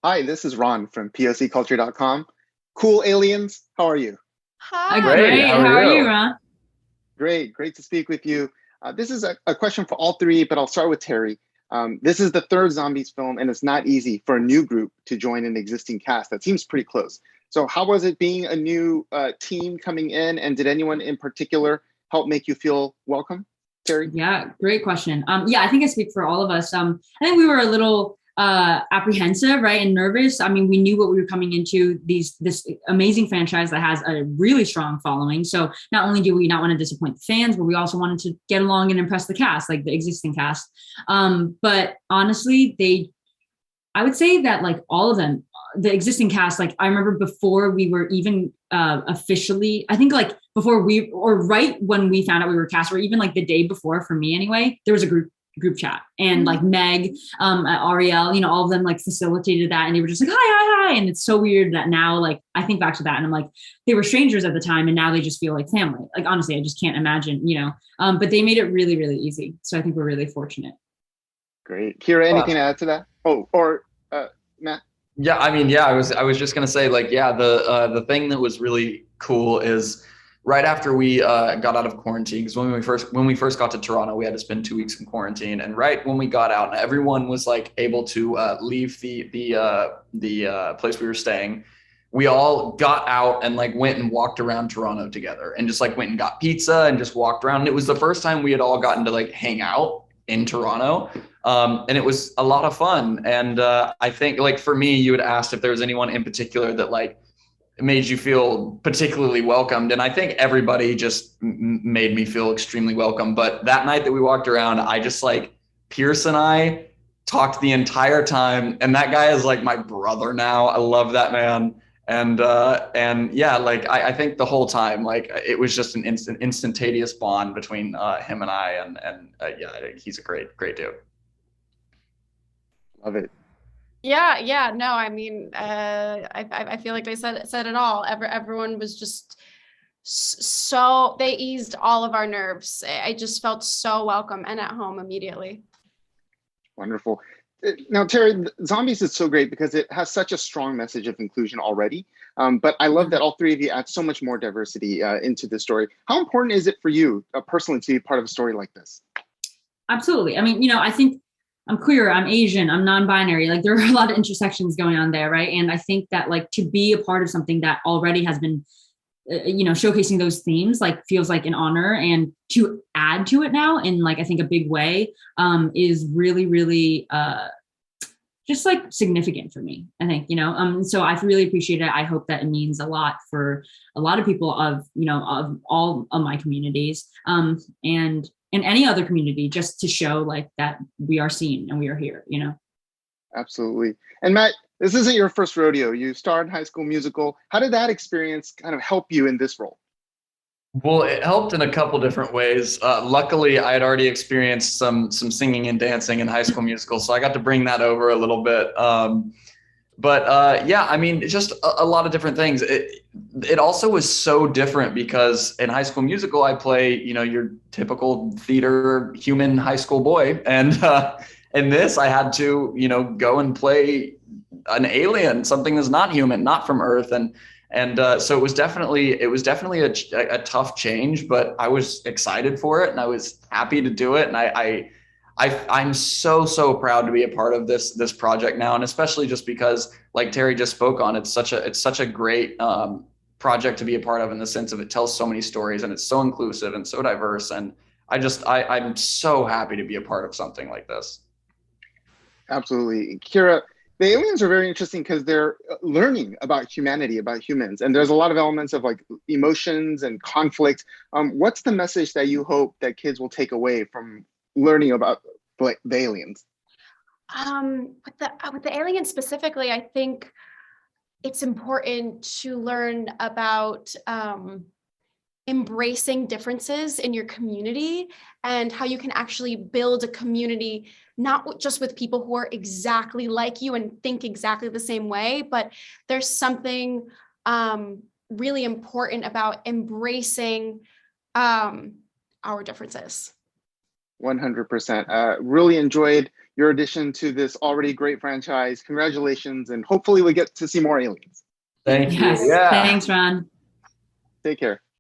Hi, this is Ron from POCculture.com. Cool aliens, how are you? Great. Great. How How are are you, you? Ron? Great to speak with you. This is a question for all three, but I'll start with Terry. This is the third Zombies film, and it's not easy for a new group to join an existing cast. That seems pretty close. So, how was it being a new team coming in, and did anyone in particular help make you feel welcome, Terry? Yeah, great question. Yeah, I think I speak for all of us. I think we were a little apprehensive, right, and nervous. I mean, we knew what we were coming into, this amazing franchise that has a really strong following. So not only do we not want to disappoint the fans, but we also wanted to get along and impress the cast, like the existing cast. But honestly, I would say that like all of them, the existing cast, like I remember before we were even officially, I think like before we, or right when we found out we were cast, or even like the day before, for me anyway, there was a group chat, and like Meg, Ariel, all of them like facilitated that, and they were just like hi, and it's so weird that now like I think back to that and I'm like, they were strangers at the time and now they just feel like family. Like honestly, I just can't imagine, but they made it really, really easy. So I think we're really fortunate. Great. Kira, anything to Well, add to that? Oh, or Matt? yeah, I mean, yeah, I was just gonna say, like, yeah, the thing that was really cool is right after we got out of quarantine, because when we first got to Toronto, we had to spend 2 weeks in quarantine, and right when we got out, and everyone was like able to leave the place we were staying. We all got out and like went and walked around Toronto together, and just like went and got pizza and just walked around. And it was the first time we had all gotten to like hang out in Toronto. And it was a lot of fun. And I think, like, for me, you had asked if there was anyone in particular that like made you feel particularly welcomed, and I think everybody just made me feel extremely welcome. But that night that we walked around, I just like Pierce and I talked the entire time, and that guy is like my brother now. I love that man. And yeah, like I think the whole time, like it was just an instantaneous bond between him and I, and yeah, he's a great dude. Love it. Yeah. No, I mean, I feel like they said it all. Everyone was just so they eased all of our nerves. I just felt so welcome and at home immediately. Wonderful. Now, Terry, Zombies is so great because it has such a strong message of inclusion already. But I love that all three of you add so much more diversity into the story. How important is it for you personally to be part of a story like this? Absolutely. I mean, I think I'm queer, I'm Asian, I'm non-binary. Like there are a lot of intersections going on there, right? And I think that like to be a part of something that already has been, showcasing those themes, like feels like an honor, and to add to it now in like I think a big way, is really, really just like significant for me. I think, so I really appreciate it. I hope that it means a lot for a lot of people of of all of my communities, and any other community, just to show like that we are seen and we are here. Absolutely. And Matt, this isn't your first rodeo. You starred in High School Musical. How did that experience kind of help you in this role? Well, it helped in a couple different ways. Luckily, I had already experienced some singing and dancing in High School Musical, so I got to bring that over a little bit. But yeah, I mean, it's just a lot of different things. It also was so different because in High School Musical, I play, your typical theater human high school boy, and in this, I had to, go and play an alien, something that's not human, not from Earth, and so it was definitely a tough change, but I was excited for it and I was happy to do it, and I'm so proud to be a part of this project now, and especially just because, like Terry just spoke on, it's such a great project to be a part of, in the sense of it tells so many stories and it's so inclusive and so diverse, and I'm so happy to be a part of something like this. Absolutely. Kira, the aliens are very interesting because they're learning about humanity, about humans. And there's a lot of elements of like emotions and conflict. What's the message that you hope that kids will take away from learning about the aliens? With the aliens specifically, I think it's important to learn about embracing differences in your community, and how you can actually build a community not just with people who are exactly like you and think exactly the same way, but there's something really important about embracing our differences. 100%. Really enjoyed your addition to this already great franchise. Congratulations, and hopefully we get to see more aliens. Thank you. Yes. Yeah. Thanks, Ron. Take care.